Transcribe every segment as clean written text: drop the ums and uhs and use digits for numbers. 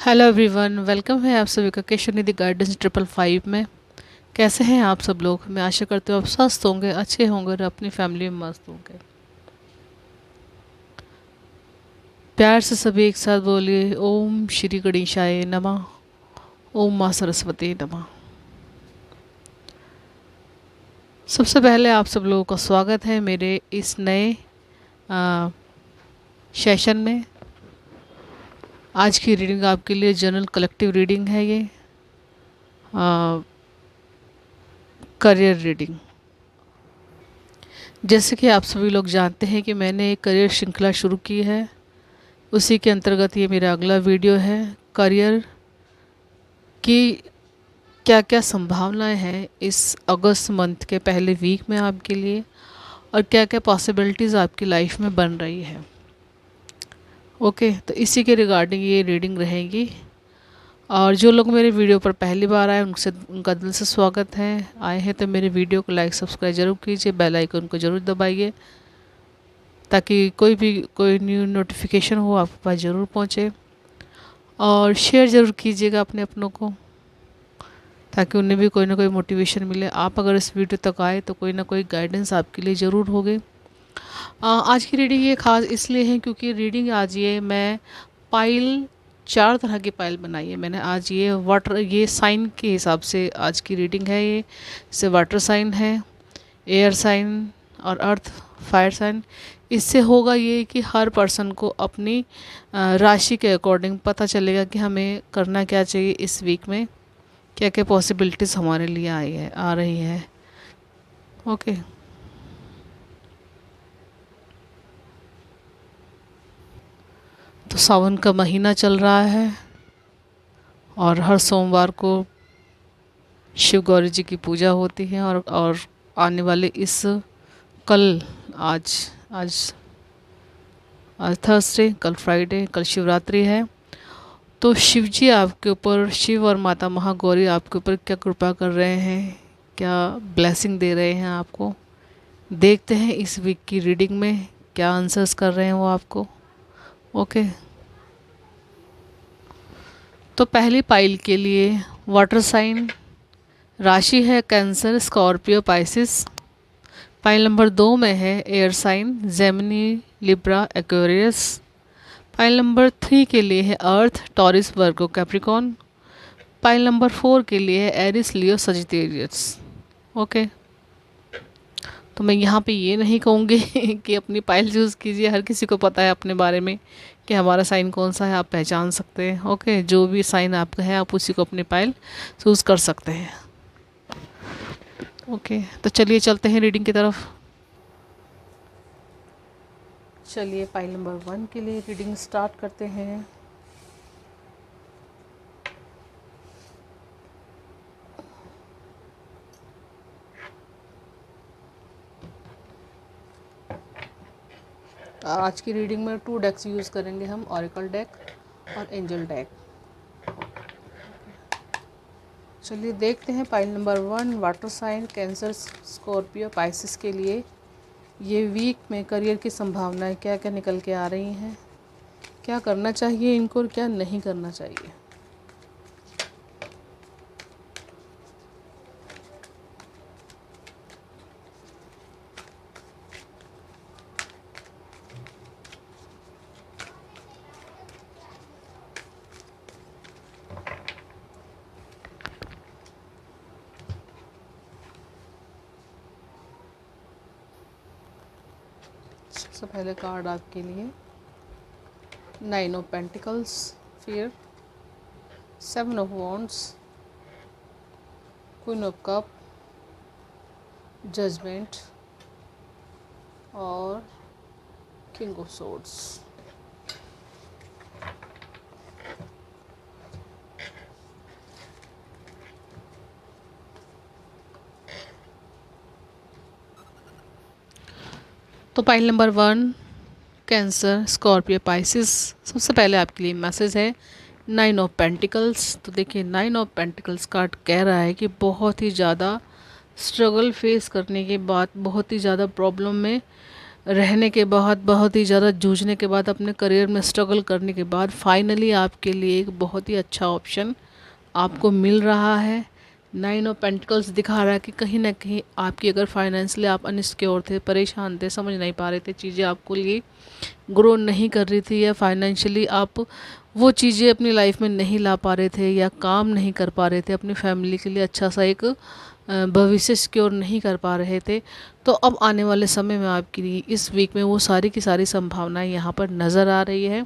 Hello everyone, welcome है आप सभी का केशव निधि गाइडेंस 555 में। कैसे हैं आप सब लोग? मैं आशा करती हूँ आप स्वस्थ होंगे, अच्छे होंगे और अपनी फैमिली में मस्त होंगे। प्यार से सभी एक साथ बोलिए, ओम श्री गणेशाय नमः। ओम माँ सरस्वती नमः। सबसे पहले आप सब लोगों का स्वागत है मेरे इस नए आ, सेशन में। आज की रीडिंग आपके लिए जनरल कलेक्टिव रीडिंग है। ये करियर रीडिंग। जैसे कि आप सभी लोग जानते हैं कि मैंने एक करियर श्रृंखला शुरू की है, उसी के अंतर्गत ये मेरा अगला वीडियो है। करियर की क्या क्या संभावनाएं हैं इस अगस्त मंथ के पहले वीक में आपके लिए, और क्या क्या पॉसिबिलिटीज़ आपकी लाइफ में बन रही है। ओके, तो इसी के रिगार्डिंग ये रीडिंग रहेगी। और जो लोग मेरे वीडियो पर पहली बार आए उनसे उनका दिल से स्वागत है। आए हैं तो मेरे वीडियो को लाइक सब्सक्राइब जरूर कीजिए, बेल आइकन को ज़रूर दबाइए ताकि कोई न्यू नोटिफिकेशन हो आपके पास ज़रूर पहुँचे। और शेयर ज़रूर कीजिएगा अपने अपनों को ताकि उन्हें भी कोई ना कोई मोटिवेशन मिले। आप अगर इस वीडियो तक आए तो कोई ना कोई गाइडेंस आपके लिए ज़रूर होगी। आज की रीडिंग ये खास इसलिए है क्योंकि रीडिंग आज ये मैं पाइल 4 तरह की पाइल बनाई है मैंने। आज ये साइन के हिसाब से आज की रीडिंग है। ये जैसे वाटर साइन है, एयर साइन और अर्थ फायर साइन। इससे होगा ये कि हर पर्सन को अपनी राशि के अकॉर्डिंग पता चलेगा कि हमें करना क्या चाहिए इस वीक में, क्या क्या पॉसिबिलिटीज़ हमारे लिए आ रही है। ओके, तो सावन का महीना चल रहा है और हर सोमवार को शिव गौरी जी की पूजा होती है। और आने वाले इस कल आज आज आज थर्सडे, कल फ्राइडे, कल शिवरात्रि है। तो शिव जी आपके ऊपर, शिव और माता महागौरी आपके ऊपर क्या कृपा कर रहे हैं, क्या ब्लेसिंग दे रहे हैं आपको, देखते हैं इस वीक की रीडिंग में क्या आंसर्स कर रहे हैं वो आपको। ओके, तो पहली पाइल के लिए वाटर साइन, राशि है Cancer, Scorpio, Pisces. Pile number 2 में है air sign, Gemini, Libra, Aquarius. Pile number 3 के लिए है earth, Taurus, Virgo, Capricorn. Pile number 4 के लिए है एरिस, लियो, सजिटेरियस। ओके, तो मैं यहाँ पे ये नहीं कहूँगी कि अपनी पाइल चूज़ कीजिए। हर किसी को पता है अपने बारे में कि हमारा साइन कौन सा है, आप पहचान सकते हैं। ओके, जो भी साइन आपका है आप उसी को अपनी पाइल चूज़ कर सकते हैं। ओके, तो चलिए चलते हैं रीडिंग की तरफ। चलिए पाइल नंबर 1 के लिए रीडिंग स्टार्ट करते हैं। आज की रीडिंग में 2 डेक्स यूज़ करेंगे हम, ऑरिकल डेक और एंजल डेक। चलिए देखते हैं pile number 1, water sign, Cancer, Scorpio, Pisces के लिए ये वीक में करियर की संभावनाएं क्या क्या निकल के आ रही हैं, क्या करना चाहिए इनको और क्या नहीं करना चाहिए। सबसे पहले कार्ड आपके लिए 9 ऑफ पेंटिकल्स, फिर 7 of wands, queen of cup, judgement और किंग ऑफ सोर्ड्स। तो pile number 1, Cancer, Scorpio, Pisces. सबसे पहले आपके लिए मैसेज है 9 ऑफ पेंटिकल्स। तो देखिए 9 ऑफ पेंटिकल्स कार्ड कह रहा है कि बहुत ही ज़्यादा स्ट्रगल फेस करने के बाद, बहुत ही ज़्यादा प्रॉब्लम में रहने के बाद, बहुत ही ज़्यादा जूझने के बाद, अपने करियर में स्ट्रगल करने के बाद फाइनली आपके लिए एक बहुत ही अच्छा ऑप्शन आपको मिल रहा है। 9 ऑफ पेंटिकल्स दिखा रहा है कि कहीं ना कहीं आपकी अगर फाइनेंशियली आप अनसिक्योर थे, परेशान थे, समझ नहीं पा रहे थे, चीज़ें आपको लिए ग्रो नहीं कर रही थी, या फाइनेंशियली आप वो चीज़ें अपनी लाइफ में नहीं ला पा रहे थे, या काम नहीं कर पा रहे थे, अपनी फैमिली के लिए अच्छा सा एक भविष्य सिक्योर नहीं कर पा रहे थे, तो अब आने वाले समय में आपके लिए इस वीक में वो सारी की सारी संभावनाएं यहाँ पर नज़र आ रही है।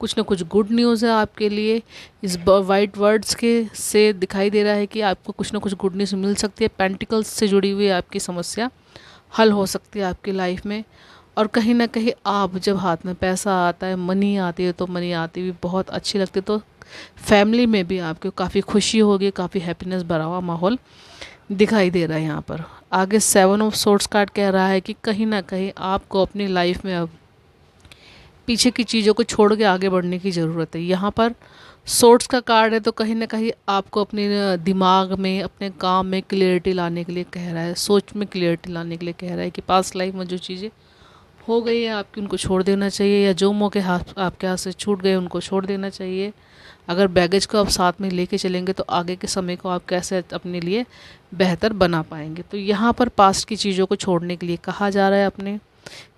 कुछ ना कुछ गुड न्यूज़ है आपके लिए। इस वाइट वर्ड्स के से दिखाई दे रहा है कि आपको कुछ ना कुछ गुड न्यूज़ मिल सकती है। पेंटिकल्स से जुड़ी हुई आपकी समस्या हल हो सकती है आपकी लाइफ में। और कहीं ना कहीं आप जब हाथ में पैसा आता है, मनी आती है, तो मनी आती हुई बहुत अच्छी लगती है, तो फैमिली में भी आपको काफ़ी खुशी होगी, काफ़ी हैप्पीनेस भरा हुआ माहौल दिखाई दे रहा है। यहाँ पर आगे 7 ऑफ सोर्ड्स कार्ड कह रहा है कि कहीं ना कहीं आपको अपनी लाइफ में अब पीछे की चीज़ों को छोड़ के आगे बढ़ने की ज़रूरत है। यहाँ पर सोर्ड्स का कार्ड है, तो कहीं ना कहीं आपको अपने दिमाग में, अपने काम में क्लियरिटी लाने के लिए कह रहा है, सोच में क्लियरिटी लाने के लिए कह रहा है कि पास्ट लाइफ में जो चीज़ें हो गई है आपकी, उनको छोड़ देना चाहिए, या जो मौके हाथ आपके हाथ से छूट गए उनको छोड़ देना चाहिए। अगर बैगेज को आप साथ में लेके चलेंगे तो आगे के समय को आप कैसे अपने लिए बेहतर बना पाएंगे। तो यहाँ पर पास्ट की चीज़ों को छोड़ने के लिए कहा जा रहा है अपने,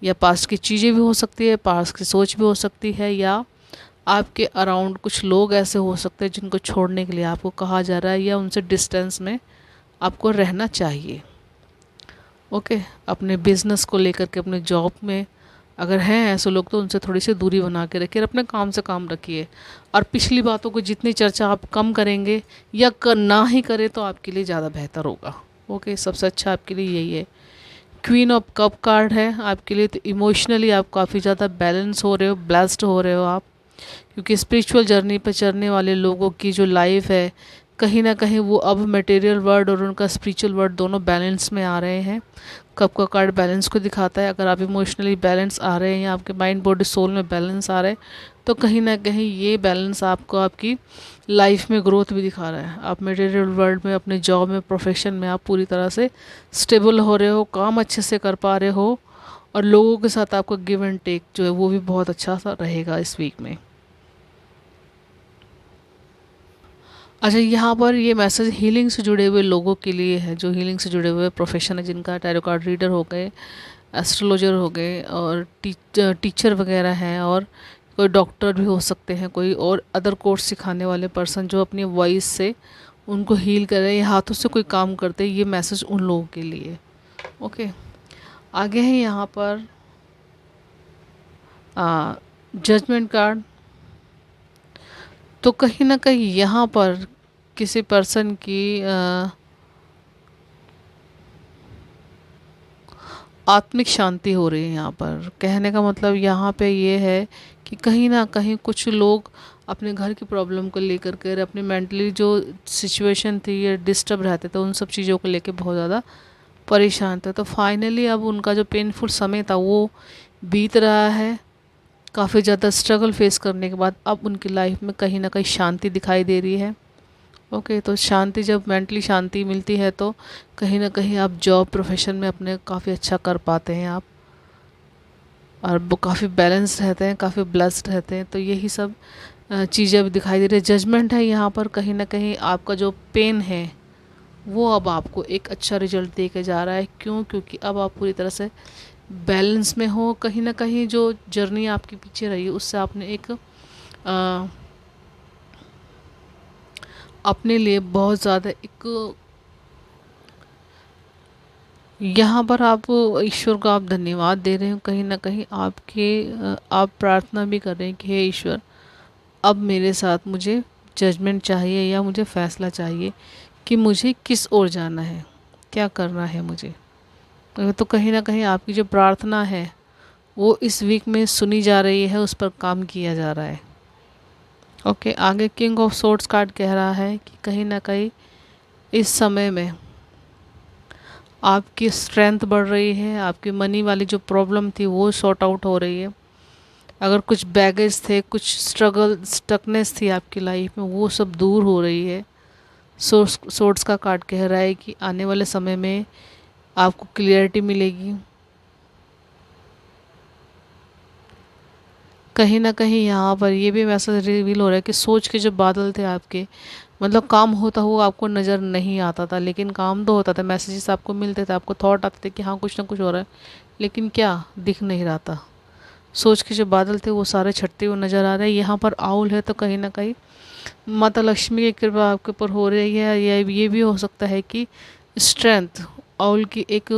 या पास्ट की चीज़ें भी हो सकती है, पास्ट की सोच भी हो सकती है, या आपके अराउंड कुछ लोग ऐसे हो सकते हैं जिनको छोड़ने के लिए आपको कहा जा रहा है, या उनसे डिस्टेंस में आपको रहना चाहिए। ओके, अपने बिजनेस को लेकर के, अपने जॉब में अगर हैं ऐसे लोग तो उनसे थोड़ी सी दूरी बना के रखिए, अपने काम से काम रखिए। और पिछली बातों को जितनी चर्चा आप कम करेंगे या ना ही करें तो आपके लिए ज़्यादा बेहतर होगा। ओके, सबसे अच्छा आपके लिए यही है। क्वीन ऑफ कप कार्ड है आपके लिए, तो इमोशनली आप काफ़ी ज़्यादा बैलेंस हो रहे हो, ब्लेस्ड हो रहे हो आप, क्योंकि स्पिरिचुअल जर्नी पर चलने वाले लोगों की जो लाइफ है, कहीं ना कहीं वो अब मटेरियल वर्ल्ड और उनका स्पिरिचुअल वर्ल्ड दोनों बैलेंस में आ रहे हैं। कप का कार्ड बैलेंस को दिखाता है। अगर आप इमोशनली बैलेंस आ रहे हैं, या आपके माइंड बॉडी सोल में बैलेंस आ रहा है, तो कहीं ना कहीं ये बैलेंस आपको आपकी लाइफ में ग्रोथ भी दिखा रहा है। आप मटेरियल वर्ल्ड में, अपने जॉब में, प्रोफेशन में आप पूरी तरह से स्टेबल हो रहे हो, काम अच्छे से कर पा रहे हो, और लोगों के साथ आपका गिव एंड टेक जो है वो भी बहुत अच्छा सा रहेगा इस वीक में। अच्छा, यहाँ पर ये मैसेज हीलिंग से जुड़े हुए लोगों के लिए है, जो हीलिंग से जुड़े हुए प्रोफेशन है, जिनका टैरो कार्ड रीडर हो गए, एस्ट्रोलॉजर हो गए, और टीचर वगैरह हैं, और कोई डॉक्टर भी हो सकते हैं, कोई और अदर कोर्स सिखाने वाले पर्सन जो अपनी वॉइस से उनको हील कर रहे हैं, हाथों से कोई काम करते हैं, ये मैसेज उन लोगों के लिए। ओके, आगे है यहाँ पर जजमेंट कार्ड। तो कहीं ना कहीं यहाँ पर किसी पर्सन की आत्मिक शांति हो रही है। यहाँ पर कहने का मतलब यहाँ पे ये है कि कहीं ना कहीं कुछ लोग अपने घर की प्रॉब्लम को लेकर के, अपनी मेंटली जो सिचुएशन थी, ये डिस्टर्ब रहते थे, उन सब चीज़ों को लेकर बहुत ज़्यादा परेशान थे। तो फाइनली अब उनका जो पेनफुल समय था वो बीत रहा है। काफ़ी ज़्यादा स्ट्रगल फेस करने के बाद अब उनकी लाइफ में कहीं ना कहीं शांति दिखाई दे रही है। ओके, तो शांति, जब मेंटली शांति मिलती है तो कहीं ना कहीं आप जॉब प्रोफेशन में अपने काफ़ी अच्छा कर पाते हैं आप, और वो काफ़ी बैलेंस्ड रहते हैं, काफ़ी ब्लेस्ड रहते हैं। तो यही सब चीज़ें अब दिखाई दे रही है। जजमेंट है यहाँ पर, कहीं ना कहीं आपका जो पेन है वो अब आपको एक अच्छा रिजल्ट दे के जा रहा है। क्यों? क्योंकि अब आप पूरी तरह से बैलेंस में हो। कहीं ना कहीं जो जर्नी आपके पीछे रही है उससे आपने एक अपने लिए बहुत ज़्यादा एक, यहाँ पर आप ईश्वर को आप धन्यवाद दे रहे हो। कहीं ना कहीं आप प्रार्थना भी कर रहे हैं कि हे ईश्वर, अब मेरे साथ मुझे जजमेंट चाहिए, या मुझे फ़ैसला चाहिए कि मुझे किस ओर जाना है, क्या करना है मुझे। तो कहीं ना कहीं आपकी जो प्रार्थना है वो इस वीक में सुनी जा रही है, उस पर काम किया जा रहा है। ओके, आगे किंग ऑफ सोर्ड्स कार्ड कह रहा है कि कहीं ना कहीं इस समय में आपकी स्ट्रेंथ बढ़ रही है, आपकी मनी वाली जो प्रॉब्लम थी वो सॉर्ट आउट हो रही है। अगर कुछ बैगेज थे, कुछ स्ट्रगल, स्टकनेस थी आपकी लाइफ में, वो सब दूर हो रही है। सोर्ड्स का कार्ड कह रहा है कि आने वाले समय में आपको क्लियरिटी मिलेगी, कहीं ना कहीं यहाँ पर ये भी मैसेज रिवील हो रहा है कि सोच के जो बादल थे आपके, मतलब काम होता हुआ आपको नज़र नहीं आता था, लेकिन काम तो होता था, मैसेजेस आपको मिलते थे, आपको थॉट आते थे कि हाँ कुछ ना कुछ हो रहा है, लेकिन क्या दिख नहीं रहा था। सोच के जो बादल थे वो सारे छटते हुए नज़र आ रहे हैं। यहाँ पर आउल है तो कहीं ना कहीं माता लक्ष्मी की कृपा आपके ऊपर हो रही है, या ये भी हो सकता है कि स्ट्रेंथ, आउल की एक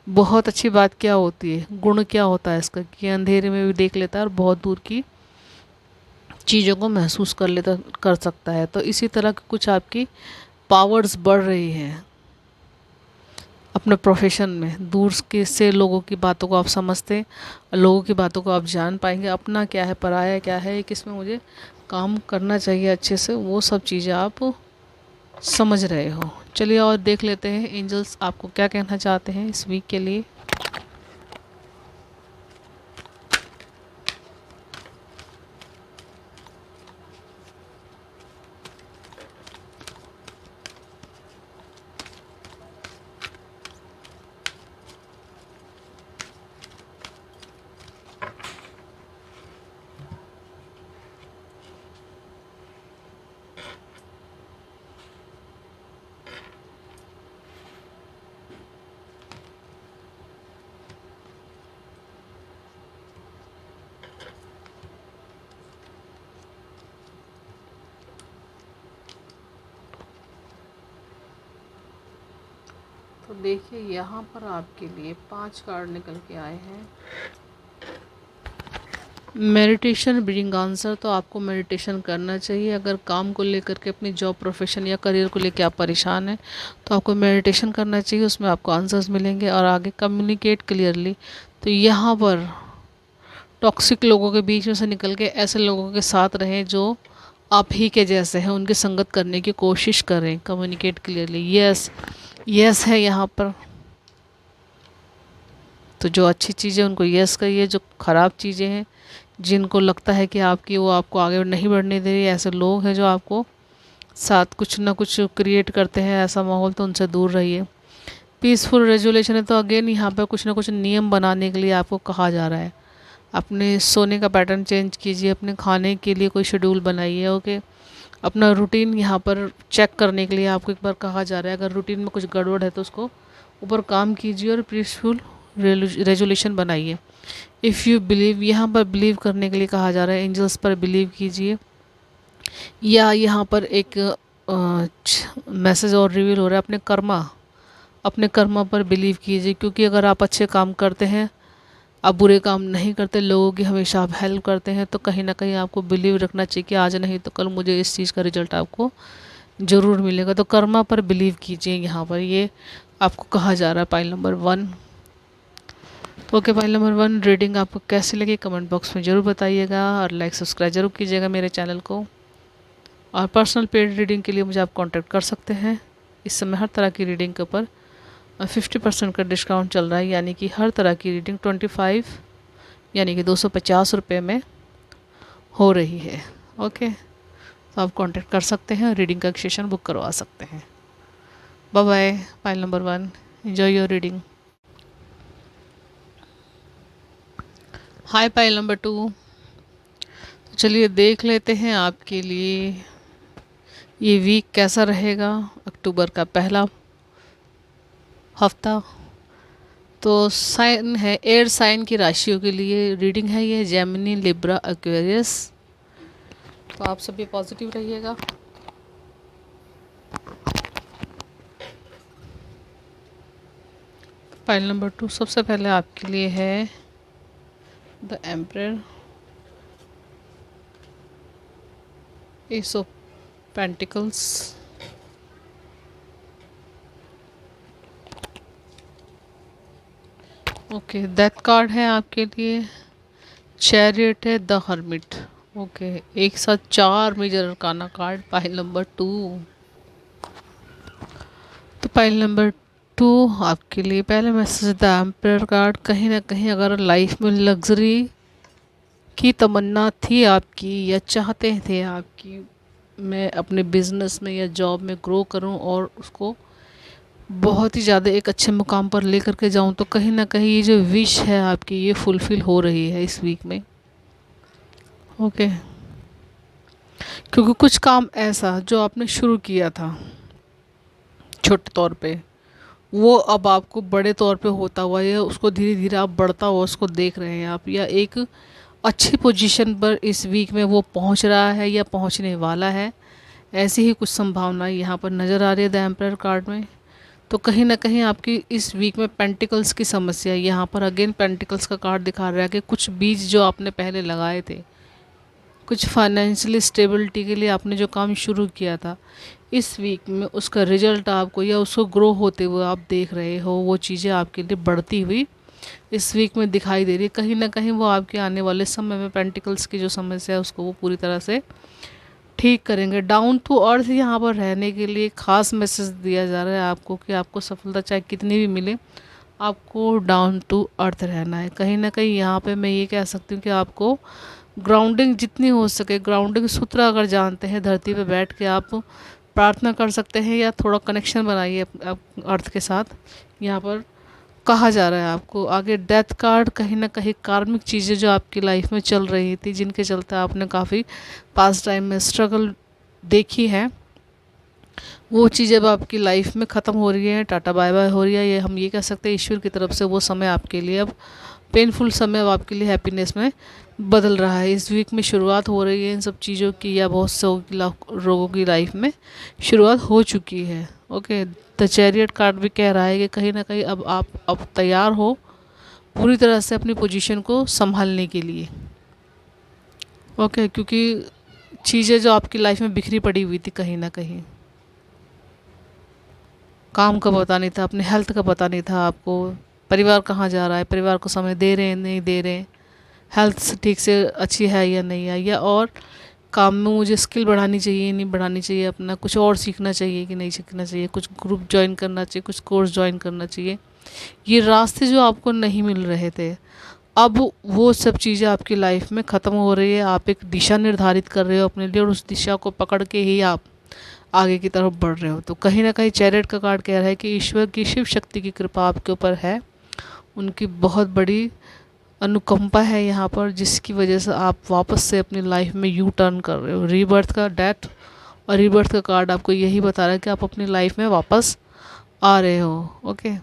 बहुत अच्छी बात क्या होती है, गुण क्या होता है इसका कि अंधेरे में भी देख लेता है और बहुत दूर की चीज़ों को महसूस कर लेता, कर सकता है। तो इसी तरह की कुछ आपकी पावर्स बढ़ रही हैं अपने प्रोफेशन में। दूर के से लोगों की बातों को आप समझते हैं, लोगों की बातों को आप जान पाएंगे, अपना क्या है पराया क्या है, किस में मुझे काम करना चाहिए अच्छे से, वो सब चीज़ें आप समझ रहे हो। चलिए और देख लेते हैं एंजल्स आपको क्या कहना चाहते हैं इस वीक के लिए। तो देखिए यहाँ पर आपके लिए 5 कार्ड निकल के आए हैं। मेडिटेशन ब्रिंग आंसर, तो आपको मेडिटेशन करना चाहिए। अगर काम को लेकर के, अपनी जॉब प्रोफेशन या करियर को लेकर आप परेशान हैं तो आपको मेडिटेशन करना चाहिए, उसमें आपको आंसर्स मिलेंगे। और आगे कम्युनिकेट क्लियरली, तो यहाँ पर टॉक्सिक लोगों के बीच में से निकल के ऐसे लोगों के साथ रहें जो आप ही के जैसे हैं, उनकी संगत करने की कोशिश करें। कम्युनिकेट क्लियरली, यस यस है यहाँ पर। तो जो अच्छी चीज़ें उनको यस कहिए, जो ख़राब चीज़ें हैं जिनको लगता है कि आपकी वो आपको आगे नहीं बढ़ने दे रही, ऐसे लोग हैं जो आपको साथ कुछ ना कुछ क्रिएट करते हैं ऐसा माहौल, तो उनसे दूर रहिए। पीसफुल रेजुलेशन है, तो अगेन यहाँ पर कुछ ना कुछ नियम बनाने के लिए आपको कहा जा रहा है। अपने सोने का पैटर्न चेंज कीजिए, अपने खाने के लिए कोई शेड्यूल बनाइए। ओके, अपना रूटीन यहाँ पर चेक करने के लिए आपको एक बार कहा जा रहा है। अगर रूटीन में कुछ गड़बड़ है तो उसको ऊपर काम कीजिए और पीसफुल रेजुलेशन बनाइए। इफ़ यू बिलीव, यहाँ पर बिलीव करने के लिए कहा जा रहा है, एंजल्स पर बिलीव कीजिए। या यहाँ पर एक मैसेज और रिवील हो रहा है, अपने कर्मा पर बिलीव कीजिए। क्योंकि अगर आप अच्छे काम करते हैं, आप बुरे काम नहीं करते, लोगों की हमेशा आप हेल्प करते हैं, तो कहीं ना कहीं आपको बिलीव रखना चाहिए कि आज नहीं तो कल मुझे इस चीज़ का रिजल्ट आपको ज़रूर मिलेगा। तो कर्मा पर बिलीव कीजिए, यहाँ पर ये आपको कहा जा रहा है। Pile number 1। Okay, pile number 1 reading आपको कैसी लगी कमेंट बॉक्स में ज़रूर बताइएगा, और लाइक सब्सक्राइब जरूर कीजिएगा मेरे चैनल को। और पर्सनल पेड रीडिंग के लिए मुझे आप कॉन्टैक्ट कर सकते हैं। इस समय हर तरह की रीडिंग के ऊपर 50% का डिस्काउंट चल रहा है, यानी कि हर तरह की रीडिंग 25 यानी कि 250 रुपये में हो रही है। ओके, तो आप कांटेक्ट कर सकते हैं, रीडिंग का सेशन बुक करवा सकते हैं। Bye bye. Pile number 1, enjoy your reading. Hi pile number 2। चलिए देख लेते हैं आपके लिए ये वीक कैसा रहेगा, अक्टूबर का पहला हफ्ता। तो साइन है, एयर साइन की राशियों के लिए रीडिंग है ये, जेमिनी, लिब्रा, एक्वेरियस। तो आप सभी पॉजिटिव रहिएगा। फाइल नंबर 2 सबसे पहले आपके लिए है the emperor, S of pentacles, okay, death card है आपके लिए, चैरियट है, द हर्मिट। ओके, एक साथ 4 major arcana card pile number 2। तो पाइल नंबर 2 आपके लिए पहले मैसेज द एम्परर कार्ड। कहीं ना कहीं अगर लाइफ में लग्जरी की तमन्ना थी आपकी, या चाहते थे आपकी मैं अपने बिजनेस में या जॉब में ग्रो करूं और उसको बहुत ही ज़्यादा एक अच्छे मुकाम पर लेकर के जाऊं, तो कहीं ना कहीं ये जो विश है आपकी ये फुलफ़िल हो रही है इस वीक में। ओके, क्योंकि कुछ काम ऐसा जो आपने शुरू किया था छोटे तौर पे, वो अब आपको बड़े तौर पे होता हुआ या उसको धीरे धीरे आप बढ़ता हुआ उसको देख रहे हैं आप, या एक अच्छी पोजीशन पर इस वीक में वो पहुंच रहा है या पहुंचने वाला है। ऐसी ही कुछ संभावनाएं यहाँ पर नज़र आ रही है द एम्परर कार्ड में। तो कहीं ना कहीं आपकी इस वीक में पेंटिकल्स की समस्या है। यहाँ पर अगेन पेंटिकल्स का कार्ड दिखा रहा है कि कुछ बीज जो आपने पहले लगाए थे, कुछ फाइनेंशियली स्टेबिलिटी के लिए आपने जो काम शुरू किया था, इस वीक में उसका रिजल्ट आपको या उसको ग्रो होते हुए आप देख रहे हो, वो चीज़ें आपके लिए बढ़ती हुई इस वीक में दिखाई दे रही है। कहीं ना कहीं वो आपके आने वाले समय में पेंटिकल्स की जो समस्या है उसको वो पूरी तरह से ठीक करेंगे। डाउन टू अर्थ यहाँ पर रहने के लिए खास मैसेज दिया जा रहा है आपको कि आपको सफलता चाहे कितनी भी मिले, आपको डाउन टू अर्थ रहना है। कहीं ना कहीं यहाँ पे मैं ये कह सकती हूँ कि आपको ग्राउंडिंग जितनी हो सके, ग्राउंडिंग सूत्र अगर जानते हैं, धरती पे बैठ के आप प्रार्थना कर सकते हैं या थोड़ा कनेक्शन बनाइए अर्थ के साथ, यहाँ पर कहा जा रहा है आपको। आगे डेथ कार्ड, कहीं ना कहीं कार्मिक चीज़ें जो आपकी लाइफ में चल रही थी, जिनके चलते आपने काफ़ी पास्ट टाइम में स्ट्रगल देखी है, वो चीज़ अब आपकी लाइफ में ख़त्म हो रही है, टाटा बाय बाय हो रही है। ये हम ये कह सकते हैं ईश्वर की तरफ से वो समय आपके लिए अब पेनफुल समय अब आपके लिए हैप्पीनेस में बदल रहा है। इस वीक में शुरुआत हो रही है इन सब चीज़ों की, या बहुत से लोगों की लाइफ में शुरुआत हो चुकी है। ओके, द चैरियट कार्ड भी कह रहा है कि कहीं ना कहीं अब आप तैयार हो पूरी तरह से अपनी पोजीशन को संभालने के लिए। ओके, क्योंकि चीज़ें जो आपकी लाइफ में बिखरी पड़ी हुई थी, कहीं ना कहीं काम का पता नहीं था, अपने हेल्थ का पता नहीं था आपको, परिवार कहाँ जा रहा है, परिवार को समय दे रहे हैं नहीं दे रहे हैं, हेल्थ ठीक से अच्छी है या नहीं है, या और काम में मुझे स्किल बढ़ानी चाहिए नहीं बढ़ानी चाहिए, अपना कुछ और सीखना चाहिए कि नहीं सीखना चाहिए, कुछ ग्रुप ज्वाइन करना चाहिए, कुछ कोर्स ज्वाइन करना चाहिए। ये रास्ते जो आपको नहीं मिल रहे थे, अब वो सब चीज़ें आपकी लाइफ में ख़त्म हो रही है। आप एक दिशा निर्धारित कर रहे हो अपने लिए, और उस दिशा को पकड़ के ही आप आगे की तरफ बढ़ रहे हो। तो कहीं ना कहीं चैरियट का कार्ड कह रहा है कि ईश्वर की शिव शक्ति की कृपा आपके ऊपर है, उनकी बहुत बड़ी अनुकंपा है यहाँ पर, जिसकी वजह से आप वापस से अपनी लाइफ में यू टर्न कर रहे हो। रीबर्थ का डेथ और रीबर्थ का कार्ड आपको यही बता रहा है कि आप अपनी लाइफ में वापस आ रहे हो। ओके,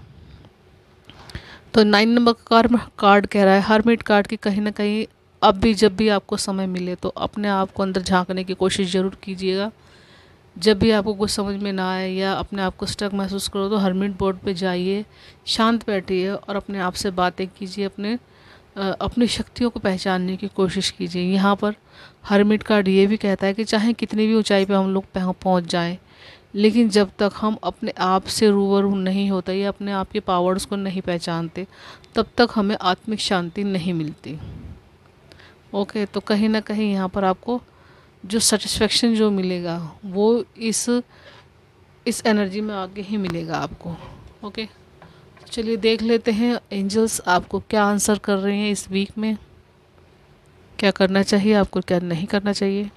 तो 9 नंबर का कार्ड कह रहा है हरमिट कार्ड की कहीं ना कहीं अब भी जब भी आपको समय मिले तो अपने आप को अंदर झांकने की कोशिश ज़रूर कीजिएगा। जब भी आपको कुछ समझ में ना आए या अपने आप को स्टक महसूस करो तो हरमिट बोर्ड पे जाइए, शांत बैठिए और अपने आप से बातें कीजिए, अपनी शक्तियों को पहचानने की कोशिश कीजिए। यहाँ पर हरमिट कार्ड ये भी कहता है कि चाहे कितनी भी ऊंचाई पे हम लोग पहुँच जाएं, लेकिन जब तक हम अपने आप से रूबरू नहीं होते या अपने आप के पावर्स को नहीं पहचानते, तब तक हमें आत्मिक शांति नहीं मिलती। ओके, तो कहीं ना कहीं यहाँ पर आपको जो सेटिस्फेक्शन जो मिलेगा वो इस एनर्जी में आगे ही मिलेगा आपको। ओके, चलिए देख लेते हैं एंजल्स आपको क्या आंसर कर रहे हैं इस वीक में, क्या करना चाहिए आपको, क्या नहीं करना चाहिए।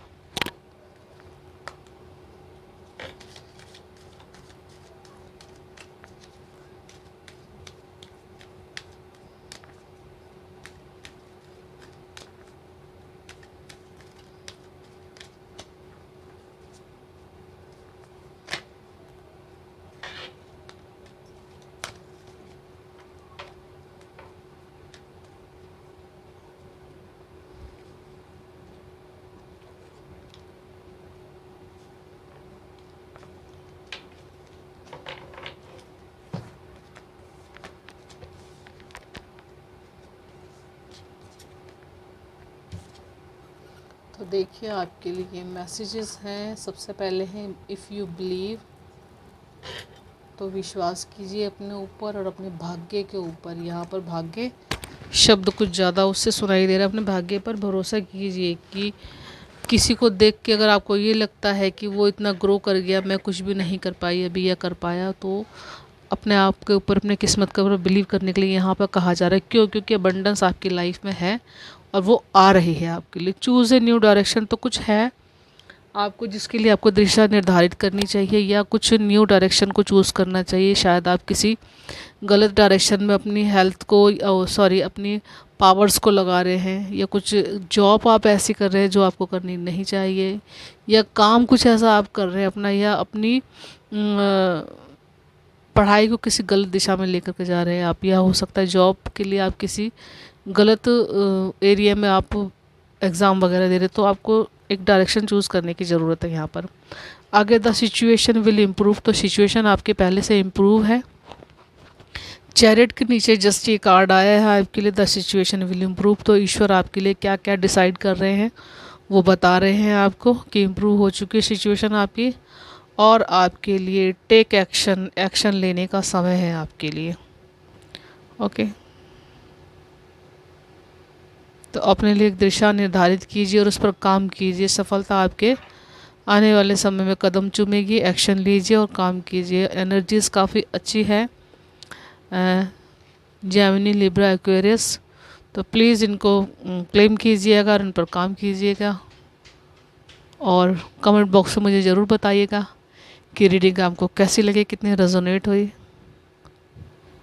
तो देखिए आपके लिए मैसेजेस हैं। सबसे पहले हैं इफ़ यू बिलीव, तो विश्वास कीजिए अपने ऊपर और अपने भाग्य के ऊपर। यहाँ पर भाग्य शब्द कुछ ज़्यादा उससे सुनाई दे रहा है। अपने भाग्य पर भरोसा कीजिए कि किसी को देख के अगर आपको ये लगता है कि वो इतना ग्रो कर गया, मैं कुछ भी नहीं कर पाई अभी या कर पाया, तो अपने आप के ऊपर, अपने किस्मत के ऊपर बिलीव करने के लिए यहाँ पर कहा जा रहा है। क्यों? क्योंकि अबंडेंस आपकी लाइफ में है और वो आ रही है आपके लिए। चूज़ ए न्यू डायरेक्शन, तो कुछ है आपको जिसके लिए आपको दिशा निर्धारित करनी चाहिए या कुछ न्यू डायरेक्शन को चूज़ करना चाहिए। शायद आप किसी गलत डायरेक्शन में अपनी हेल्थ को अपनी पावर्स को लगा रहे हैं, या कुछ जॉब आप ऐसी कर रहे हैं जो आपको करनी नहीं चाहिए, या काम कुछ ऐसा आप कर रहे हैं अपना, या अपनी पढ़ाई को किसी गलत दिशा में लेकर के जा रहे हैं आप, या हो सकता है जॉब के लिए आप किसी गलत एरिया में आप एग्ज़ाम वगैरह दे रहे, तो आपको एक डायरेक्शन चूज़ करने की ज़रूरत है यहाँ पर। आगे द सिचुएशन विल इम्प्रूव, तो सिचुएशन आपके पहले से इम्प्रूव है। चैरिट के नीचे जस्ट ये कार्ड आया है आपके लिए, द सिचुएशन विल इम्प्रूव, तो ईश्वर आपके लिए क्या क्या डिसाइड कर रहे हैं वो बता रहे हैं आपको कि इम्प्रूव हो चुकी है सिचुएशन आपकी, और आपके लिए टेक एक्शन, एक्शन लेने का समय है आपके लिए। ओके, तो अपने लिए एक दिशा निर्धारित कीजिए और उस पर काम कीजिए। सफलता आपके आने वाले समय में कदम चूमेगी। एक्शन लीजिए और काम कीजिए। एनर्जीज़ काफ़ी अच्छी है जेमिनी, लिब्रा, एक्वेरियस, तो प्लीज़ इनको क्लेम कीजिएगा और इन पर काम कीजिएगा, और कमेंट बॉक्स में मुझे ज़रूर बताइएगा कि रीडिंग आपको कैसी लगी, कितनी रेजोनेट हुई।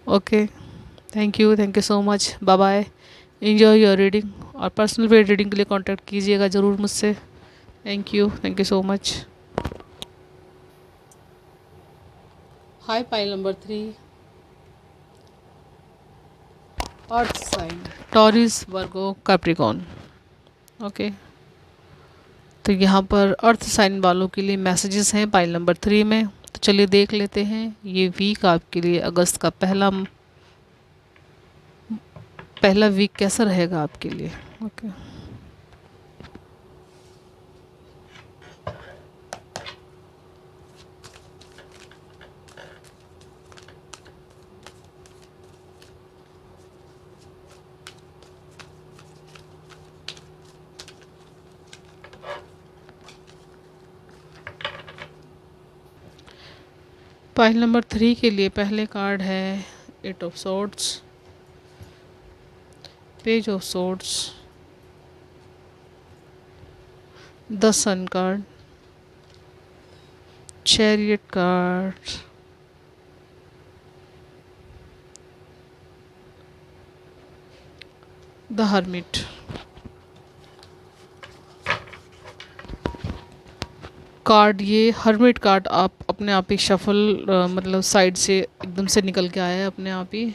Okay, thank you so much, bye bye, enjoy your reading, और पर्सनल पेड रीडिंग के लिए कांटेक्ट कीजिएगा ज़रूर मुझसे। Thank you so much. Hi pile number 3, earth sign, Taurus, Virgo, Capricorn. Okay, तो यहाँ पर अर्थ साइन वालों के लिए मैसेजेस हैं पाइल नंबर 3 में। तो चलिए देख लेते हैं ये वीक आपके लिए, अगस्त का पहला वीक कैसा रहेगा आपके लिए। ओके, पाइल नंबर 3 के लिए पहले कार्ड है 8 of swords, page of swords, the sun card, chariot card, the hermit. Card, ये हर्मिट कार्ड आप अपने आप ही शफल मतलब साइड से एकदम से निकल के आया है अपने आप ही,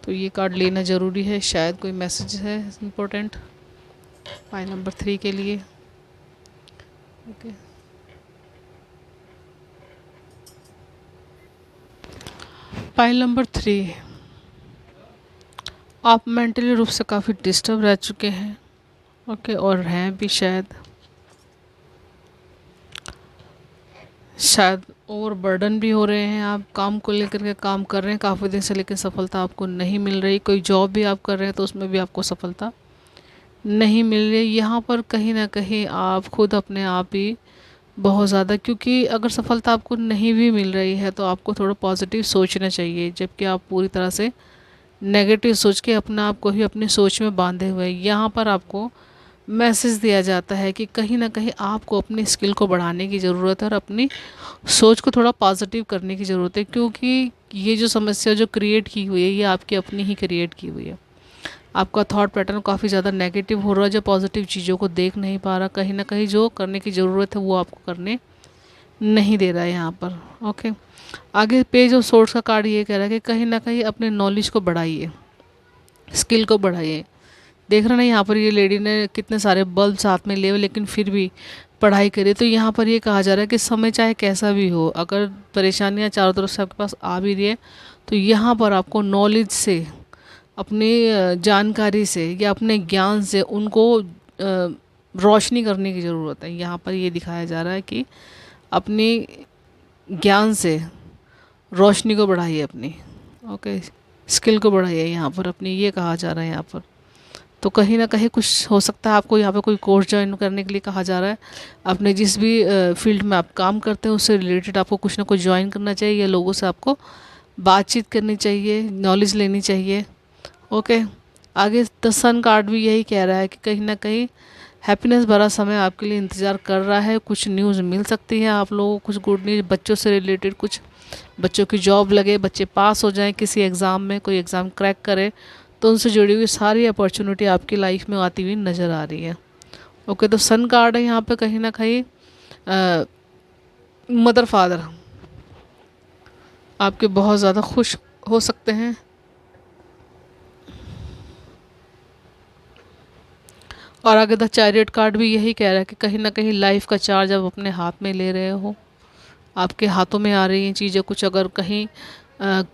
तो ये कार्ड लेना ज़रूरी है। शायद कोई मैसेज है इम्पोर्टेंट पाइल नंबर 3 के लिए। ओके, पाइल नंबर 3, आप मेंटली रूप से काफ़ी डिस्टर्ब रह चुके हैं। ओके, और हैं भी शायद ओवर बर्डन भी हो रहे हैं। आप काम को लेकर के काम कर रहे हैं काफ़ी दिन से, लेकिन सफलता आपको नहीं मिल रही। कोई जॉब भी आप कर रहे हैं तो उसमें भी आपको सफलता नहीं मिल रही। यहाँ पर कहीं ना कहीं आप खुद अपने आप ही बहुत ज़्यादा, क्योंकि अगर सफलता आपको नहीं भी मिल रही है तो आपको थोड़ा पॉजिटिव सोचना चाहिए, जबकि आप पूरी तरह से नेगेटिव सोच के अपना आप को ही अपनी सोच में बांधे हुए हैं। यहाँ पर आपको मैसेज दिया जाता है कि कहीं ना कहीं आपको अपनी स्किल को बढ़ाने की ज़रूरत है और अपनी सोच को थोड़ा पॉजिटिव करने की ज़रूरत है, क्योंकि ये जो समस्या जो क्रिएट की हुई है ये आपकी अपनी ही क्रिएट की हुई है। आपका थॉट पैटर्न काफ़ी ज़्यादा नेगेटिव हो रहा है, जो पॉजिटिव चीज़ों को देख नहीं पा रहा, कहीं ना कहीं जो करने की ज़रूरत है वो आपको करने नहीं दे रहा है यहाँ पर। ओके, आगे पेज ऑफ सोर्स का कार्ड ये कह रहा है कि कहीं ना कहीं अपने नॉलेज को बढ़ाइए, स्किल को बढ़ाइए। देख रहे ना यहाँ पर ये लेडी ने कितने सारे बल्ब साथ में लिए हुए लेकिन फिर भी पढ़ाई करी। तो यहाँ पर ये कहा जा रहा है कि समय चाहे कैसा भी हो, अगर परेशानियाँ चारों तरफ से आपके पास आ भी रही है तो यहाँ पर आपको नॉलेज से, अपनी जानकारी से या अपने ज्ञान से उनको रोशनी करने की ज़रूरत है। यहाँ पर ये दिखाया जा रहा है कि अपनी ज्ञान से रोशनी को बढ़ाइए, अपनी ओके स्किल को बढ़ाइए। यहाँ पर अपनी ये कहा जा रहा है यहाँ पर। तो कहीं ना कहीं कुछ हो सकता है आपको यहाँ पे कोई कोर्स ज्वाइन करने के लिए कहा जा रहा है। अपने जिस भी फील्ड में आप काम करते हैं उससे रिलेटेड आपको कुछ ना कुछ ज्वाइन करना चाहिए, या लोगों से आपको बातचीत करनी चाहिए, नॉलेज लेनी चाहिए। ओके, आगे द सन कार्ड भी यही कह रहा है कि कहीं ना कहीं हैप्पीनेस भरा समय आपके लिए इंतज़ार कर रहा है। कुछ न्यूज़ मिल सकती है आप लोगों को, कुछ गुड न्यूज़ बच्चों से रिलेटेड, कुछ बच्चों की जॉब लगे, बच्चे पास हो जाएं किसी एग्ज़ाम में, कोई एग्ज़ाम क्रैक करे, तो उनसे जुड़ी हुई सारी अपॉर्चुनिटी आपकी लाइफ में आती हुई नज़र आ रही है। ओके, तो सन कार्ड है यहाँ पे कहीं ना कहीं मदर फादर आपके बहुत ज़्यादा खुश हो सकते हैं। और आगे द चैरियट कार्ड भी यही कह रहा है कि कहीं ना कहीं लाइफ का चार्ज आप अपने हाथ में ले रहे हो, आपके हाथों में आ रही हैं चीज़ें। कुछ अगर कहीं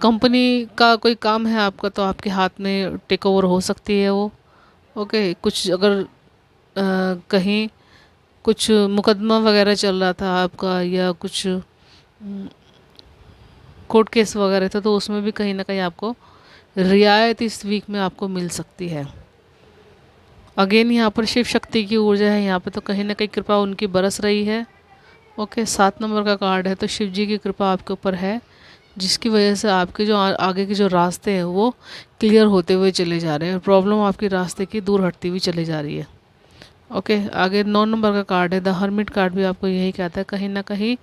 कंपनी का कोई काम है आपका, तो आपके हाथ में टेक ओवर हो सकती है वो। ओके, कुछ अगर कहीं कुछ मुकदमा वगैरह चल रहा था आपका, या कुछ कोर्ट केस वगैरह था, तो उसमें भी कहीं ना कहीं आपको रियायत इस वीक में आपको मिल सकती है। अगेन यहाँ पर शिव शक्ति की ऊर्जा है यहाँ पे, तो कहीं ना कहीं कृपा उनकी बरस रही है। ओके, 7 नंबर का कार्ड है, तो शिव जी की कृपा आपके ऊपर है, जिसकी वजह से आपके जो आगे के जो रास्ते हैं वो क्लियर होते हुए चले जा रहे हैं, प्रॉब्लम आपके रास्ते की दूर हटती हुई चली जा रही है। ओके, आगे 9 नंबर का कार्ड है, द हर्मिट कार्ड भी आपको यही कहता है, कहीं ना कहीं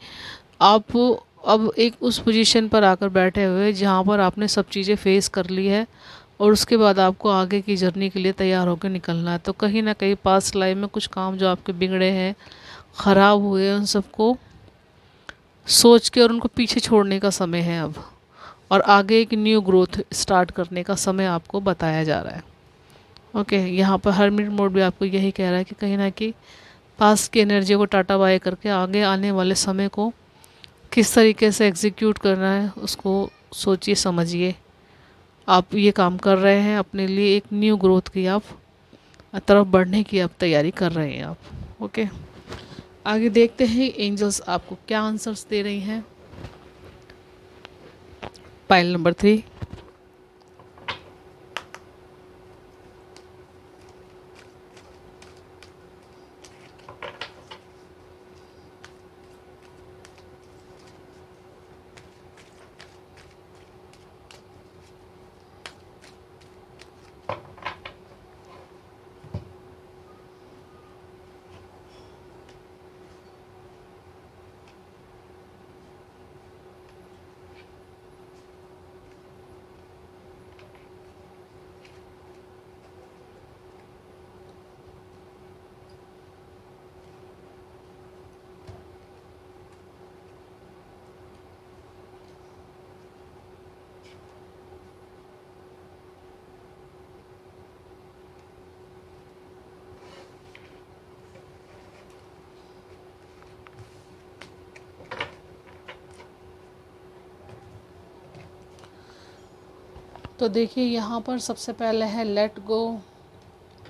आप अब एक उस पोजीशन पर आकर बैठे हुए जहाँ पर आपने सब चीज़ें फेस कर ली है, और उसके बाद आपको आगे की जर्नी के लिए तैयार होकर निकलना है। तो कहीं ना कहीं पास्ट लाइफ में कुछ काम जो आपके बिगड़े हैं, ख़राब हुए हैं, उन सबको सोच के और उनको पीछे छोड़ने का समय है अब, और आगे एक न्यू ग्रोथ स्टार्ट करने का समय आपको बताया जा रहा है। ओके, यहाँ पर हर्मिट मोड भी आपको यही कह रहा है कि कहीं ना कहीं पास्ट की एनर्जी को टाटा बाय करके आगे आने वाले समय को किस तरीके से एग्जीक्यूट करना है उसको सोचिए समझिए। आप ये काम कर रहे हैं अपने लिए, एक न्यू ग्रोथ की आप तरफ बढ़ने की आप तैयारी कर रहे हैं आप। ओके, आगे देखते हैं एंजल्स आपको क्या आंसर्स दे रही हैं। Pile number 3। तो देखिए यहाँ पर सबसे पहले है लेट गो,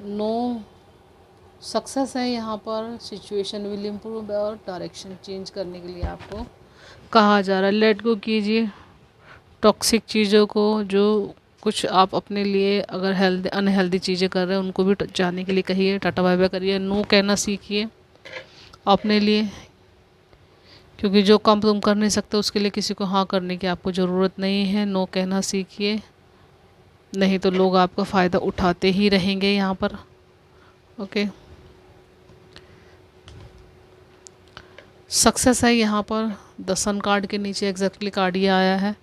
नो सक्सेस है यहाँ पर, सिचुएशन विल इम्प्रूव, और डायरेक्शन चेंज करने के लिए आपको कहा जा रहा है। लेट गो कीजिए टॉक्सिक चीज़ों को, जो कुछ आप अपने लिए अगर हेल्दी अनहेल्दी चीज़ें कर रहे हैं उनको भी जाने के लिए कहिए, टाटा बाय बाय करिए। नो कहना सीखिए अपने लिए, क्योंकि जो काम तुम कर नहीं सकते उसके लिए किसी को हाँ करने की आपको ज़रूरत नहीं है। नो कहना सीखिए, नहीं तो लोग आपका फ़ायदा उठाते ही रहेंगे यहाँ पर। ओके, सक्सेस है यहाँ पर, द सन कार्ड के नीचे एग्जैक्टली कार्ड ये आया है,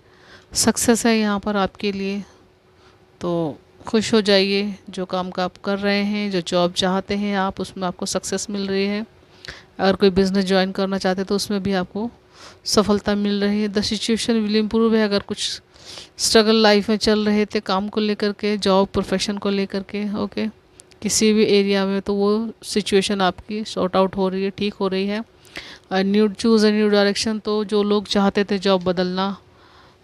सक्सेस है यहाँ पर आपके लिए। तो खुश हो जाइए, जो काम का आप कर रहे हैं, जो जॉब चाहते हैं आप, उसमें आपको सक्सेस मिल रही है। अगर कोई बिज़नेस ज्वाइन करना चाहते हैं तो उसमें भी आपको सफलता मिल रही है। द सिचुएशन विल इम्प्रूव है, अगर कुछ स्ट्रगल लाइफ में चल रहे थे काम को लेकर के, जॉब प्रोफेशन को लेकर के, ओके, किसी भी एरिया में, तो वो सिचुएशन आपकी सॉर्ट आउट हो रही है, ठीक हो रही है। New choose a new direction, तो जो लोग चाहते थे जॉब बदलना,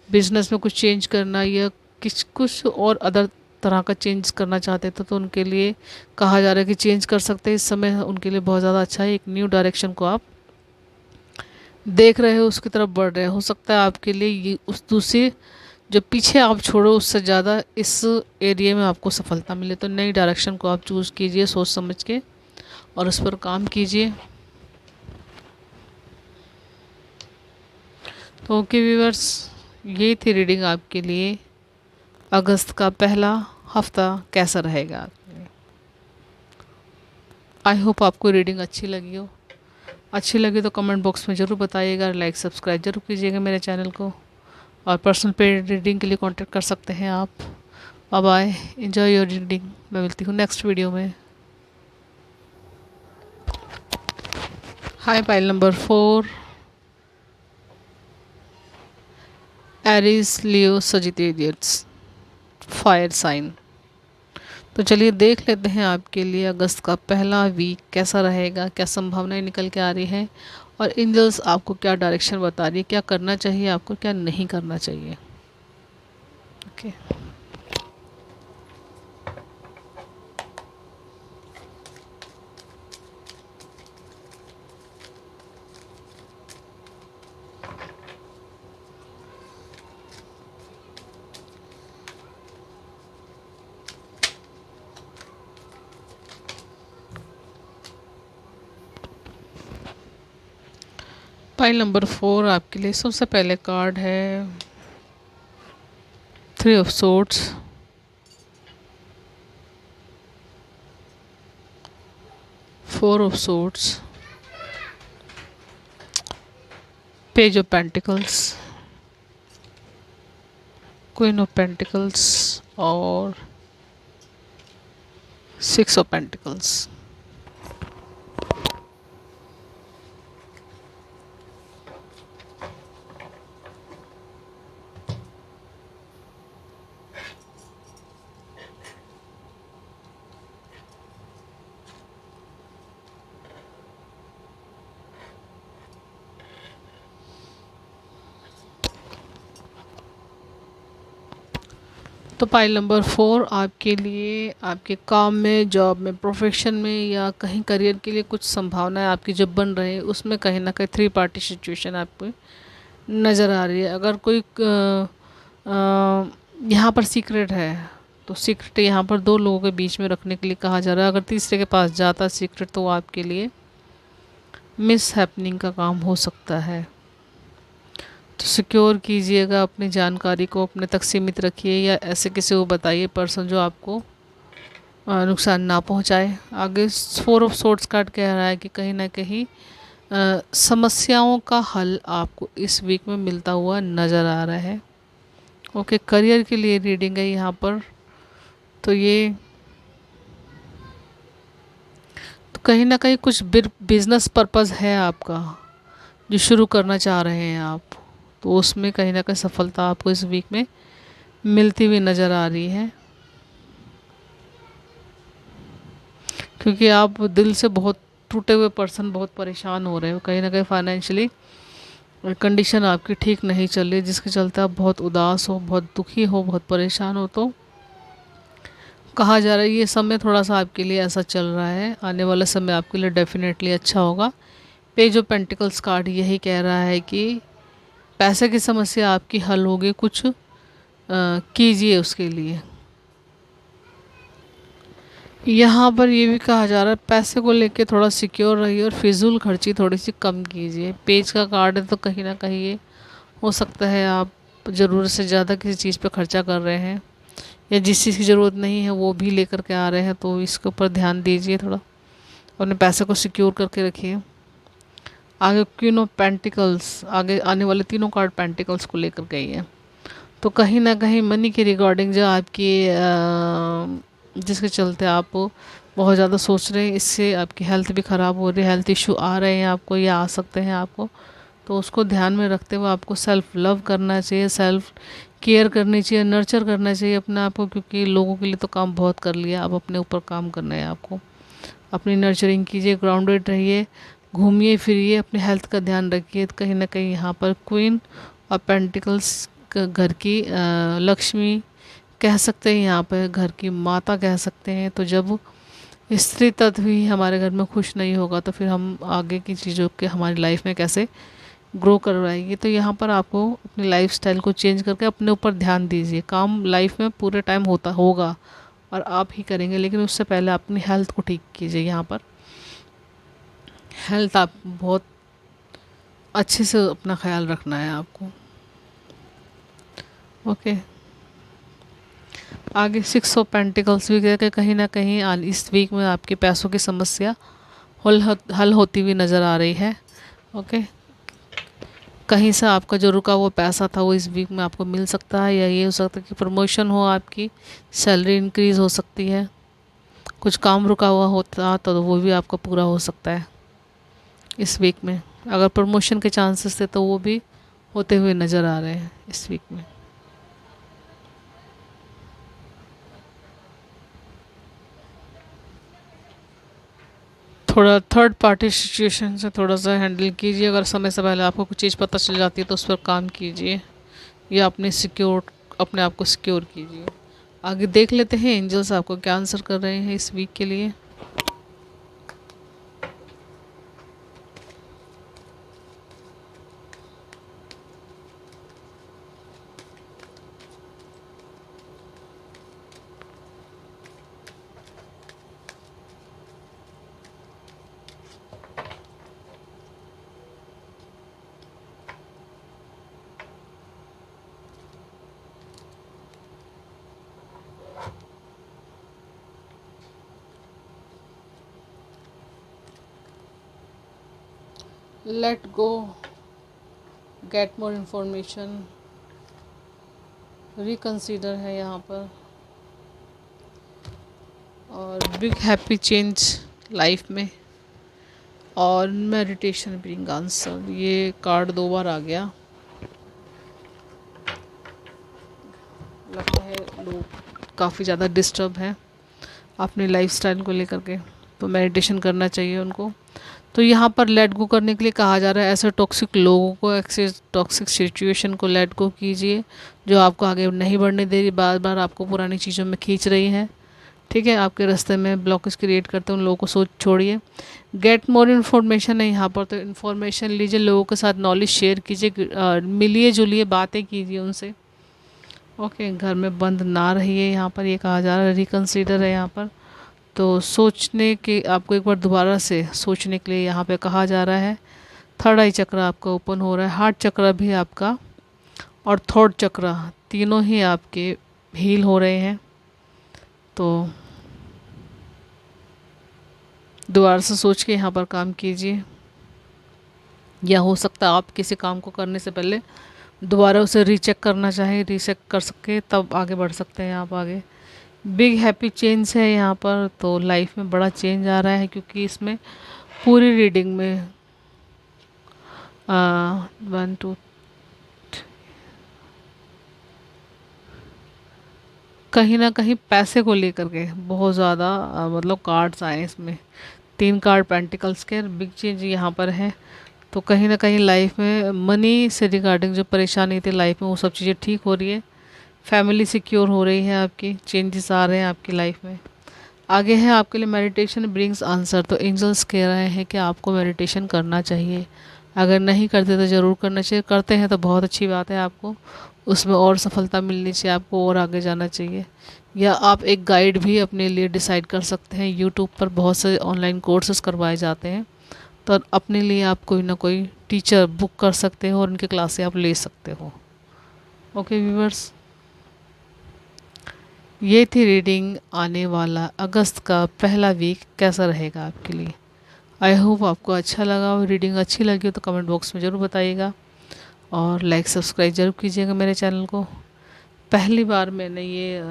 बिजनेस में कुछ चेंज करना, या कुछ और अदर तरह का चेंज करना चाहते थे, तो उनके लिए कहा जा रहा है कि चेंज कर सकते हैं। इस समय उनके लिए बहुत ज़्यादा अच्छा है, एक न्यू डायरेक्शन को आप देख रहे हो, उसकी तरफ बढ़ रहे हो सकता है आपके लिए ये उस दूसरी जो पीछे आप छोड़ो उससे ज़्यादा इस एरिया में आपको सफलता मिले। तो नई डायरेक्शन को आप चूज़ कीजिए सोच समझ के, और उस पर काम कीजिए। तो ओके व्यूअर्स, ये थी रीडिंग आपके लिए। अगस्त का पहला हफ्ता कैसा रहेगा। आई होप आपको रीडिंग अच्छी लगी हो। अच्छी लगी तो कमेंट बॉक्स में ज़रूर बताइएगा, लाइक सब्सक्राइब जरूर कीजिएगा मेरे चैनल को, और पर्सनल पेड रीडिंग के लिए कांटेक्ट कर सकते हैं आप। Bye bye, enjoy your reading. मैं मिलती हूँ नेक्स्ट वीडियो में। Hi, pile number 4, Aries, Leo, Sagittarius, fire sign. तो चलिए देख लेते हैं आपके लिए अगस्त का पहला वीक कैसा रहेगा, क्या संभावनाएं निकल के आ रही हैं, और एंजल्स आपको क्या डायरेक्शन बता रही है, क्या करना चाहिए आपको, क्या नहीं करना चाहिए। ओके। पाइल नंबर 4 आपके लिए सबसे पहले कार्ड है 3 of swords, 4 of swords, page of pentacles, queen of pentacles और 6 ऑफ पेंटिकल्स। तो पाइल नंबर 4 आपके लिए आपके काम में, जॉब में, प्रोफेशन में, या कहीं करियर के लिए कुछ संभावनाएं आपकी जब बन रही है, उसमें कहीं ना कहीं 3 पार्टी सिचुएशन आपको नज़र आ रही है। अगर कोई यहाँ पर सीक्रेट है तो सीक्रेट यहाँ पर 2 लोगों के बीच में रखने के लिए कहा जा रहा है। अगर तीसरे के पास जाता सीक्रेट तो वो आपके लिए मिस हैपनिंग का काम हो सकता है। तो सिक्योर कीजिएगा अपनी जानकारी को, अपने तक सीमित रखिए, या ऐसे किसी को बताइए पर्सन जो आपको नुकसान ना पहुंचाए। आगे 4 ऑफ सोर्ड्स कार्ड कह रहा है कि कहीं ना कहीं समस्याओं का हल आपको इस वीक में मिलता हुआ नज़र आ रहा है। ओके, करियर के लिए रीडिंग है यहाँ पर। तो ये तो कहीं ना कहीं कुछ बिजनेस पर्पस है आपका जो शुरू करना चाह रहे हैं आप, तो उसमें कहीं ना कहीं सफलता आपको इस वीक में मिलती हुई नज़र आ रही है, क्योंकि आप दिल से बहुत टूटे हुए पर्सन, बहुत परेशान हो रहे हो। कहीं ना कहीं फाइनेंशियली कंडीशन आपकी ठीक नहीं चल रही, जिसके चलते आप बहुत उदास हो, बहुत दुखी हो, बहुत परेशान हो। तो कहा जा रहा है ये समय थोड़ा सा आपके लिए ऐसा चल रहा है, आने वाला समय आपके लिए डेफिनेटली अच्छा होगा। पेज ऑफ पेंटिकल्स कार्ड यही कह रहा है कि पैसे की समस्या आपकी हल होगी, कुछ कीजिए उसके लिए। यहाँ पर ये भी कहा जा रहा है पैसे को लेके थोड़ा सिक्योर रहिए और फिजूल खर्ची थोड़ी सी कम कीजिए। पेज का कार्ड है तो कहीं ना कहीं ये हो सकता है आप ज़रूरत से ज़्यादा किसी चीज़ पे खर्चा कर रहे हैं, या जिस चीज़ की ज़रूरत नहीं है वो भी लेकर के आ रहे हैं। तो इसके ऊपर ध्यान दीजिए, थोड़ा अपने पैसे को सिक्योर करके रखिए। आगे क्वीन ऑफ पेंटिकल्स, आगे आने वाले तीनों कार्ड पेंटिकल्स को लेकर के ही है। तो कहीं ना कहीं मनी के रिगार्डिंग जो आपकी जिसके चलते आप बहुत ज़्यादा सोच रहे हैं, इससे आपकी हेल्थ भी ख़राब हो रही है, हेल्थ इशू आ रहे हैं आपको या आ सकते हैं आपको। तो उसको ध्यान में रखते हुए आपको सेल्फ लव करना चाहिए, सेल्फ केयर करनी चाहिए, नर्चर करना चाहिए अपने आप को, क्योंकि लोगों के लिए तो काम बहुत कर लिया, अब अपने ऊपर काम करना है आपको। अपनी नर्चरिंग कीजिए, ग्राउंडेड रहिए, घूमिए फिरिए, अपनी हेल्थ का ध्यान रखिए। तो कहीं ना कहीं यहाँ पर क्वीन और पेंटिकल्स घर की लक्ष्मी कह सकते हैं, यहाँ पर घर की माता कह सकते हैं। तो जब स्त्री तत्व ही हमारे घर में खुश नहीं होगा तो फिर हम आगे की चीज़ों के हमारी लाइफ में कैसे ग्रो करवाएंगे। तो यहाँ पर आपको अपनी लाइफस्टाइल को चेंज करके अपने ऊपर ध्यान दीजिए। काम लाइफ में पूरे टाइम होता होगा और आप ही करेंगे, लेकिन उससे पहले अपनी हेल्थ को ठीक कीजिए। यहाँ पर हेल्थ आप बहुत अच्छे से अपना ख्याल रखना है आपको। ओके, आगे 6 ऑफ पेंटिकल्स भी कि कहीं ना कहीं इस वीक में आपकी पैसों की समस्या हल होती हुई नज़र आ रही है। ओके, कहीं से आपका जो रुका हुआ पैसा था वो इस वीक में आपको मिल सकता है, या ये हो सकता है कि प्रमोशन हो, आपकी सैलरी इंक्रीज़ हो सकती है। कुछ काम रुका हुआ होता तो वो भी आपका पूरा हो सकता है इस वीक में। अगर प्रमोशन के चांसेस थे तो वो भी होते हुए नज़र आ रहे हैं इस वीक में। थोड़ा थर्ड पार्टी सिचुएशन से थोड़ा सा हैंडल कीजिए। अगर समय से पहले आपको कुछ चीज़ पता चल जाती है तो उस पर काम कीजिए, या अपने आप को सिक्योर कीजिए। आगे देख लेते हैं एंजल्स आपको क्या आंसर कर रहे हैं इस वीक के लिए। Let go, get more information, reconsider है यहाँ पर, और बिग हैप्पी चेंज लाइफ में, और मेडिटेशन ब्रिंग आंसर। ये कार्ड 2 बार आ गया। लगता है लोग काफ़ी ज़्यादा डिस्टर्ब हैं अपनी लाइफस्टाइल को लेकर के, तो मेडिटेशन करना चाहिए उनको। तो यहाँ पर लेट गो करने के लिए कहा जा रहा है, ऐसे टॉक्सिक लोगों को, ऐसे टॉक्सिक सिचुएशन को लेट गो कीजिए जो आपको आगे नहीं बढ़ने दे रही, बार बार आपको पुरानी चीज़ों में खींच रही है। ठीक है, आपके रास्ते में ब्लॉकेज क्रिएट करते हैं, उन लोगों को सोच छोड़िए। गेट मोर इन्फॉर्मेशन है यहाँ पर, तो इन्फॉर्मेशन लीजिए, लोगों के साथ नॉलेज शेयर कीजिए, मिलिए जुलिए, बातें कीजिए उनसे। ओके, घर में बंद ना रहिए, यहाँ पर ये कहा जा रहा है। रिकंसीडर है यहाँ पर, तो सोचने के आपको एक बार दोबारा से सोचने के लिए यहाँ पे कहा जा रहा है। थर्ड आई चक्र आपका ओपन हो रहा है, हार्ट चक्र भी आपका और थर्ड चक्र तीनों ही आपके हील हो रहे हैं। तो दोबारा से सोच के यहाँ पर काम कीजिए, या हो सकता है आप किसी काम को करने से पहले दोबारा उसे रीचेक करना चाहें, रीचेक कर सके तब आगे बढ़ सकते हैं आप आगे। बिग हैप्पी चेंज है यहाँ पर, तो लाइफ में बड़ा चेंज आ रहा है, क्योंकि इसमें पूरी रीडिंग में 1 2 कहीं ना कहीं पैसे को लेकर के बहुत ज़्यादा मतलब कार्ड्स आए इसमें। 3 कार्ड पेंटिकल्स के, बिग चेंज यहाँ पर है। तो कहीं ना कहीं लाइफ में मनी से रिगार्डिंग जो परेशानी थी लाइफ में, वो सब चीज़ें ठीक हो रही है। फैमिली सिक्योर हो रही है आपकी, चेंजेस आ रहे हैं आपकी लाइफ में। आगे है आपके लिए मेडिटेशन ब्रिंग्स आंसर। तो एंजल्स कह रहे हैं कि आपको मेडिटेशन करना चाहिए। अगर नहीं करते तो ज़रूर करना चाहिए, करते हैं तो बहुत अच्छी बात है, आपको उसमें और सफलता मिलनी चाहिए, आपको और आगे जाना चाहिए। या आप एक गाइड भी अपने लिए डिसाइड कर सकते हैं। यूट्यूब पर बहुत से ऑनलाइन कोर्सेज करवाए जाते हैं, तो अपने लिए आप कोई ना कोई टीचर बुक कर सकते हो और उनकी क्लासें आप ले सकते हो। ओके व्यूवर्स, ये थी रीडिंग आने वाला अगस्त का पहला वीक कैसा रहेगा आपके लिए। आई होप आपको अच्छा लगा हो। रीडिंग अच्छी लगी हो तो कमेंट बॉक्स में ज़रूर बताइएगा, और लाइक सब्सक्राइब ज़रूर कीजिएगा मेरे चैनल को। पहली बार मैंने ये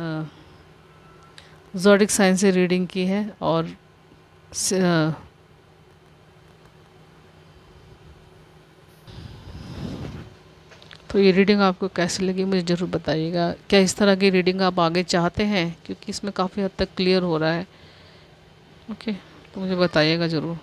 ज़ोडिक साइंस से रीडिंग की है, और तो ये रीडिंग आपको कैसी लगी मुझे ज़रूर बताइएगा। क्या इस तरह की रीडिंग आप आगे चाहते हैं, क्योंकि इसमें काफ़ी हद तक क्लियर हो रहा है। ओके, तो मुझे बताइएगा ज़रूर।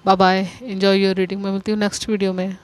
Bye bye, enjoy your reading. मैं मिलती हूँ नेक्स्ट वीडियो में।